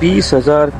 20,000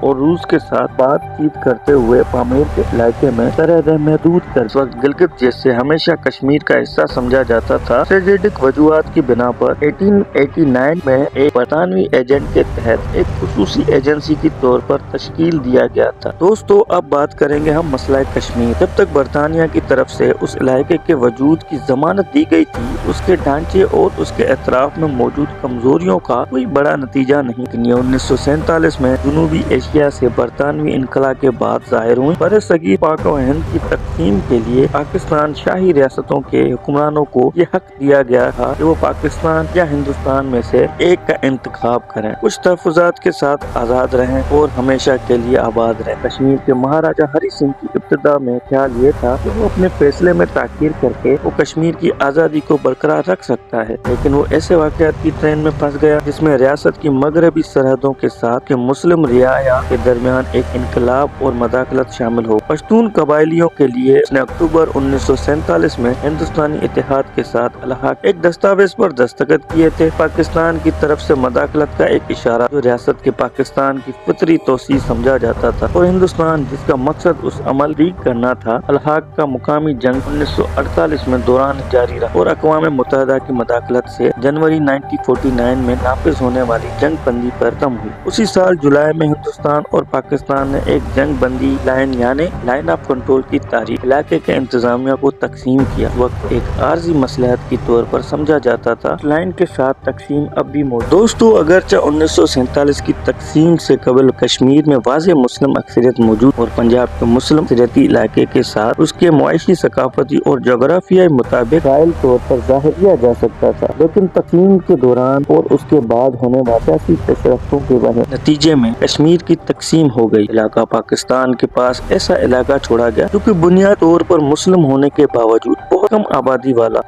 اور روس کے ساتھ بات چیت کرتے ہوئے پامیر کے علاقے میں سرحد محدود کر اس وقت گلگت جیسے ہمیشہ کشمیر کا حصہ سمجھا جاتا تھا اسٹریٹجک وجوہات کی بنا پر 1889 میں ایک برطانوی ایجنٹ کے تحت ایک خصوصی ایجنسی کے طور پر تشکیل دیا گیا تھا۔ دوستو اب بات کریں گے ہم مسئلہ کشمیر۔ جب تک برطانیہ کی طرف سے اس علاقے کے وجود کی ضمانت دی گئی تھی اس کے ڈھانچے اور اس کے اطراف میں موجود کمزوریوں کا کوئی بڑا نتیجہ نہیں۔ 1947 میں جنوبی ایشیا سے برطانوی انخلا کے بعد ظاہر ہوئی برصغیر پاک و ہند کی تقسیم کے لیے پاکستان شاہی ریاستوں کے حکمرانوں کو یہ حق دیا گیا تھا کہ وہ پاکستان یا ہندوستان میں سے ایک کا انتخاب کریں، کچھ تحفظات کے ساتھ آزاد رہیں اور ہمیشہ کے لیے آباد رہیں۔ کشمیر کے مہاراجا ہری سنگھ کی ابتدا میں خیال یہ تھا کہ وہ اپنے فیصلے میں تاخیر کر کے وہ کشمیر کی آزادی کو برقرار رکھ سکتا ہے، لیکن وہ ایسے واقعات کی ٹرین میں پھنس گیا جس میں ریاست کی مغربی سرحدوں کے ساتھ کے مسلم رعایا کے درمیان ایک انقلاب اور مداخلت شامل ہو۔ پشتون قبائلیوں کے لیے اس نے اکتوبر 1947 میں ہندوستانی اتحاد کے ساتھ الحاق ایک دستاویز پر دستخط کیے تھے۔ پاکستان کی طرف سے مداخلت کا ایک اشارہ جو ریاست کے پاکستان کی فطری توسیع سمجھا جاتا تھا، اور ہندوستان جس کا مقصد اس عمل ٹھیک کرنا تھا۔ الحاق کا مقامی جنگ 1948 میں دوران جاری رہا اور اقوام متحدہ کی مداخلت سے جنوری 1949 میں نافذ ہونے والی جنگ بندی پر ختم ہوئی۔ اسی سال جولائی میں ہندوستان اور پاکستان نے ایک جنگ بندی لائن یعنی لائن آف کنٹرول کی تاریخ علاقے کے انتظامیہ کو تقسیم کیا۔ اس وقت ایک عارضی مصلحت کے طور پر سمجھا جاتا تھا۔ لائن کے ساتھ تقسیم اب بھی موجود۔ دوستو اگرچہ 1947 کی تقسیم سے قبل کشمیر میں واضح مسلم اکثریت موجود اور پنجاب کے مسلم اکثریتی علاقے کے ساتھ اس کے معاشی، ثقافتی اور جغرافیائی مطابق قائل طور پر ظاہر کیا جا سکتا تھا، لیکن تقسیم کے دوران اور اس کے بعد ہونے والے سیاسی پیش رفتوں کے نتیجے میں کشمیر کی تقسیم ہو گئی۔ علاقہ پاکستان کے پاس ایسا علاقہ چھوڑا گیا جو کہ بنیادی طور پر مسلم ہونے کے باوجود بہت کم آبادی والا،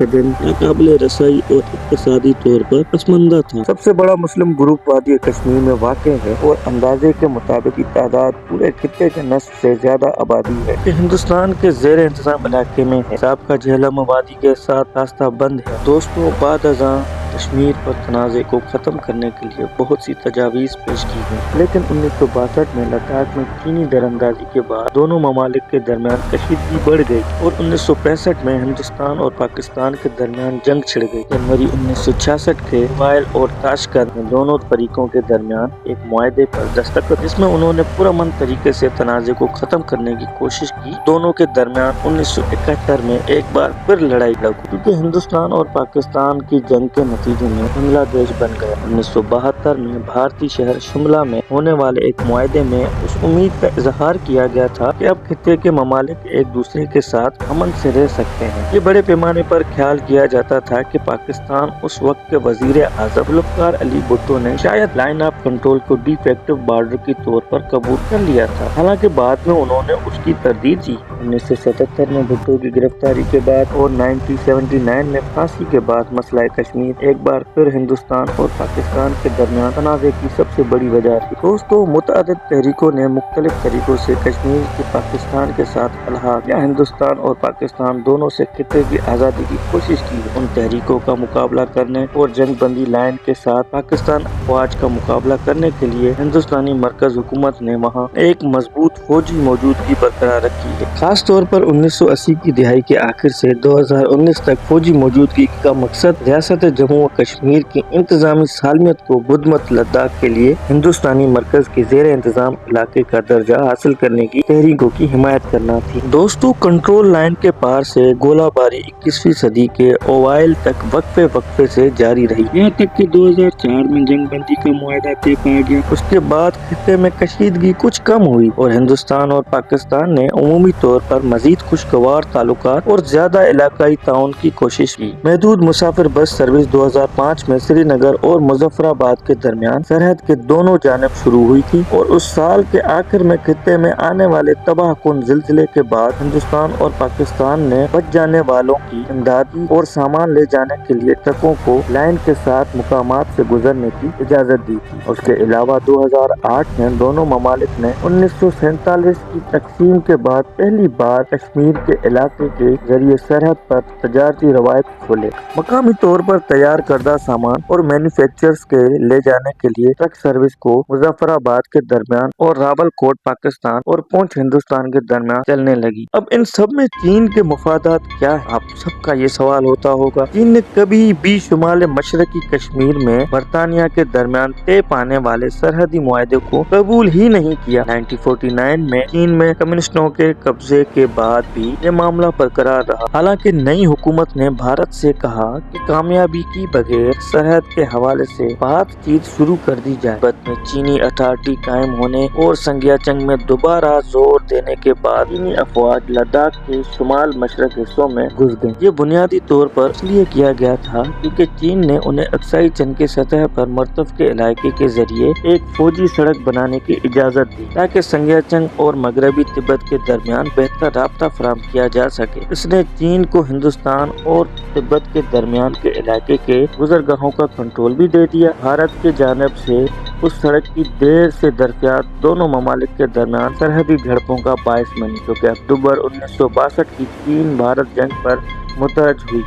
قابل رسائی اور اقتصادی طور پر پسماندہ تھا۔ سب سے بڑا مسلم گروپ وادی کشمیر میں واقع ہے اور اندازے کے مطابق کی تعداد پورے خطے کے نصف سے زیادہ آبادی ہے کہ ہندوستان کے زیر انتظام علاقے میں ہے۔ سابقہ جہلم وادی کے ساتھ راستہ بند ہے۔ دوستوں بعد ازاں کشمیر پر تنازع کو ختم کرنے کے لیے بہت سی تجاویز پیش کی گئی، لیکن 1962 میں لداخ میں چینی دراندازی کے بعد دونوں ممالک کے درمیان کشیدگی بڑھ گئی اور 1965 میں ہندوستان اور پاکستان کے درمیان جنگ چھڑ گئی۔ جنوری 1966 کے وائل اور تاشقند میں دونوں فریقوں کے درمیان ایک معاہدے پر دستخط جس میں انہوں نے پرامن طریقے سے تنازع کو ختم کرنے کی کوشش کی۔ دونوں کے درمیان 1971 میں ایک بار پھر لڑائی لڑ گئی کیونکہ ہندوستان اور پاکستان کی جنگ کے نتیجے میں بنگلہ دیش بن گیا۔ 1972 میں بھارتی شہر شملہ میں ہونے والے ایک معاہدے میں اس امید کا اظہار کیا گیا تھا کہ اب خطے کے ممالک ایک دوسرے کے ساتھ امن سے رہ سکتے ہیں۔ یہ بڑے پیمانے پر خیال کیا جاتا تھا کہ پاکستان اس وقت کے وزیر اعظم ذوالفقار علی بھٹو نے شاید لائن آف کنٹرول کو ڈی فیکٹو بارڈر کے طور پر قبول کر لیا تھا، حالانکہ بعد میں انہوں نے اس کی تردید کی۔ 1977 میں بھٹو کی گرفتاری کے بعد اور 1979 میں پھانسی کے بعد مسئلہ کشمیر ایک بار پھر ہندوستان اور پاکستان کے درمیان تنازع کی سب سے بڑی وجہ تھی۔ دوستوں متعدد تحریکوں نے مختلف طریقوں سے کشمیر کے پاکستان کے ساتھ الحاق یا ہندوستان اور پاکستان دونوں سے خطے کی آزادی کی کوشش کی ہے۔ ان تحریکوں کا مقابلہ کرنے اور جنگ بندی لائن کے ساتھ پاکستان افواج کا مقابلہ کرنے کے لیے ہندوستانی مرکز حکومت نے وہاں ایک مضبوط فوجی موجودگی برقرار رکھی ہے۔ خاص طور پر 1980 کی دہائی کے آخر سے 2019 تک فوجی موجودگی کا مقصد ریاست جموں و کشمیر کی انتظامی سالمیت کو بدھ مت لداخ کے لیے ہندوستانی مرکز کے زیر انتظام علاقے کا درجہ حاصل کرنے کی تحریکوں کی حمایت کرنا تھی۔ دوستوں کنٹرول لائن کے پار سے گولہ باری 21ویں صدی کے اوائل تک وقفے سے جاری رہی، یہاں تک کہ 2004 میں جنگ بندی کا معاہدہ طے پایا گیا۔ اس کے بعد خطے میں کشیدگی کچھ کم ہوئی اور ہندوستان اور پاکستان نے عمومی طور پر مزید خوشگوار تعلقات اور زیادہ علاقائی تعاون کی کوشش کی۔ محدود مسافر بس سروس 2005 میں سری نگر اور مظفر آباد کے درمیان سرحد کے دونوں جانب شروع ہوئی تھی اور اس سال کے آخر میں خطے میں آنے والے تباہ کن زلزلے کے بعد ہندوستان اور پاکستان نے بچ جانے والوں کی امدادی اور سامان لے جانے کے لیے ٹرکوں کو لائن کے ساتھ مقامات سے گزرنے کی اجازت دی تھی۔ اس کے علاوہ 2008 میں دونوں ممالک نے 1947 کی تقسیم کے بعد پہلی بار کشمیر کے علاقے کے ذریعے سرحد پر تجارتی روابط کھولے۔ مقامی طور پر تیار کردہ سامان اور مینوفیکچرز کے لے جانے کے لیے ٹرک سروس کو مظفر آباد کے درمیان اور راول کوٹ پاکستان اور پونچھ ہندوستان کے درمیان چلنے لگی۔ اب ان سب میں چین کے مفادات کیا ہے؟ آپ سب کا یہ سوال ہوتا ہوگا۔ چین نے کبھی بھی شمال مشرقی کشمیر میں برطانیہ کے درمیان طے پانے والے سرحدی معاہدے کو قبول ہی نہیں کیا۔ 1949 میں چین میں کمیونسٹوں کے قبضے کے بعد بھی یہ معاملہ برقرار رہا، حالانکہ نئی حکومت نے بھارت سے کہا کہ کامیابی کی بغیر سرحد کے حوالے سے بات چیت شروع کر دی جائے۔ بعد میں چینی اتھارٹی قائم ہونے اور سنگیا چنگ میں دوبارہ زور دینے کے بعد چینی افواج لداخ کے شمال مشرق حصوں میں گھس گئیں۔ یہ بنیادی طور پر اس لیے کیا گیا تھا کیونکہ چین نے انہیں اقصائی چین کی سطح پر مرتف کے علاقے کے ذریعے ایک فوجی سڑک بنانے کی اجازت دی تاکہ سنگیا چنگ اور مغربی تبت کے درمیان بہتر رابطہ فراہم کیا جا سکے۔ اس نے چین کو ہندوستان اور تبت کے درمیان کے علاقے کے گزرگاہوں کا کنٹرول بھی دے دیا۔ بھارت کی جانب سے اس سڑک کی دیر سے دریافت دونوں ممالک کے درمیان سرحدی جھڑپوں کا باعث بنی، جو کہ اکتوبر 1962 کی چین بھارت جنگ پر متوجہ ہوئی۔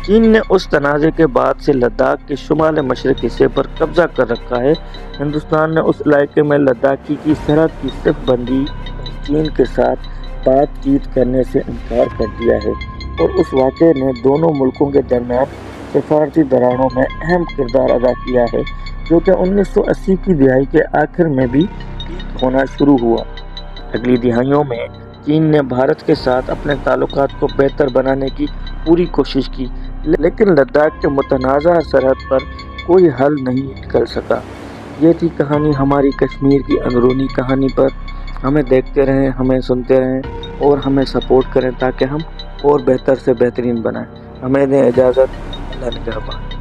چین نے اس تنازع کے بعد سے لداخ کے شمال مشرقی حصے پر قبضہ کر رکھا ہے۔ ہندوستان نے اس علاقے میں لداخی کی سرحد کی صف بندی اور چین کے ساتھ بات چیت کرنے سے انکار کر دیا ہے، اور اس واقعے نے دونوں ملکوں کے درمیان سفارتی دراڑوں میں اہم کردار ادا کیا ہے، جو کہ 1980 کی دہائی کے آخر میں بھی ٹھیک ہونا شروع ہوا۔ اگلی دہائیوں میں چین نے بھارت کے ساتھ اپنے تعلقات کو بہتر بنانے کی پوری کوشش کی، لیکن لداخ کے متنازع سرحد پر کوئی حل نہیں نکل سکا۔ یہ تھی کہانی ہماری کشمیر کی اندرونی کہانی پر۔ ہمیں دیکھتے رہیں، ہمیں سنتے رہیں اور ہمیں سپورٹ کریں تاکہ ہم اور بہتر سے بہترین بنائیں۔ ہمیں دیں اجازت۔ اللہ نگہبان۔